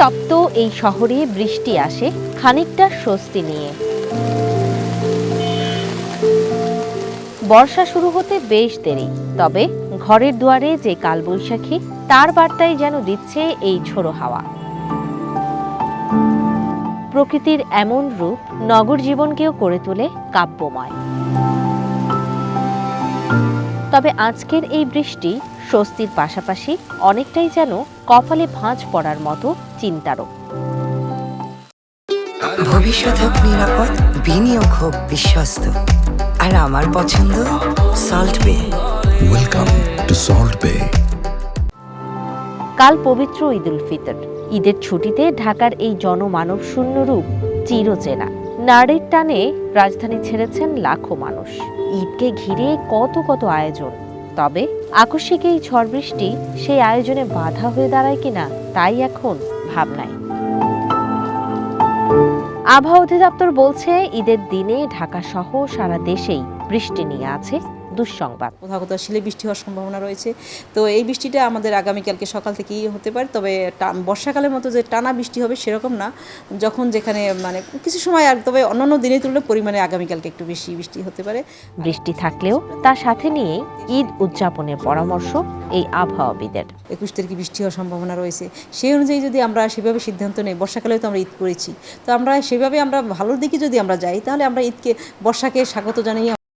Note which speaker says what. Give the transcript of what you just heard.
Speaker 1: তপ্ত এই শহরে বৃষ্টি আসে খানিকটা স্বস্তি নিয়ে। বর্ষা শুরু হতে বেশ দেরি, তবে ঘরের দুয়ারে যে কালবৈশাখী তার বার্তাই যেন দিচ্ছে এই ঝোড়ো হাওয়া। প্রকৃতির এমন রূপ নগর জীবনকেও করে তোলে কাব্যময়। তবে আজকের এই বৃষ্টি স্বস্তির পাশাপাশি অনেকটাই যেন কপালে ভাঁজ পড়ার মতো চিন্তারও।
Speaker 2: ভবিষ্যৎ হোক নিরাপদ, বিনিয়োগ হোক বিশ্বস্ত, আর আমার পছন্দ সল্ট বে।
Speaker 3: ওয়েলকাম টু সল্ট বে।
Speaker 1: কাল পবিত্র ঈদ উল ফিতর। ঈদের ছুটিতে ঢাকার এই জনমানব শূন্য রূপ চিরচেনা। নারীর টানে রাজধানী ছেড়েছেন লাখো মানুষ। ঈদকে ঘিরে কত কত আয়োজন, তবে আকস্মিক এই ঝড় বৃষ্টি সেই আয়োজনে বাধা হয়ে দাঁড়ায় কিনা তাই এখন ভাবনায়। আবহাওয়া অধিদপ্তর বলছে ঈদের দিনে ঢাকা সহ সারা দেশেই বৃষ্টি নিয়ে আছে দুঃসংবাদ।
Speaker 4: কোথাও কোথাও শিলে বৃষ্টি হওয়ার সম্ভাবনা রয়েছে। তো এই বৃষ্টিটা আমাদের আগামীকালকে সকাল থেকেই হতে পারে, তবে বর্ষাকালের মতো যে টানা বৃষ্টি হবে সেরকম না, যখন যেখানে মানে কিছু সময়, আর তবে অন্যান্য দিনের তুলনায় পরিমাণে আগামীকালকে একটু বেশি বৃষ্টি হতে পারে।
Speaker 1: বৃষ্টি থাকলেও তার সাথে নিয়ে ঈদ উদযাপনের পরামর্শ এই আবহাওয়াবিদের।
Speaker 4: 21 তারিখে বৃষ্টি হওয়ার সম্ভাবনা রয়েছে, সেই অনুযায়ী যদি আমরা সেভাবে সিদ্ধান্ত নেই, বর্ষাকালেও তো আমরা ঈদ করেছি, তো আমরা সেভাবে আমরা ভালোর দিকে যদি আমরা যাই, তাহলে আমরা ঈদকে বর্ষাকে স্বাগত জানিয়ে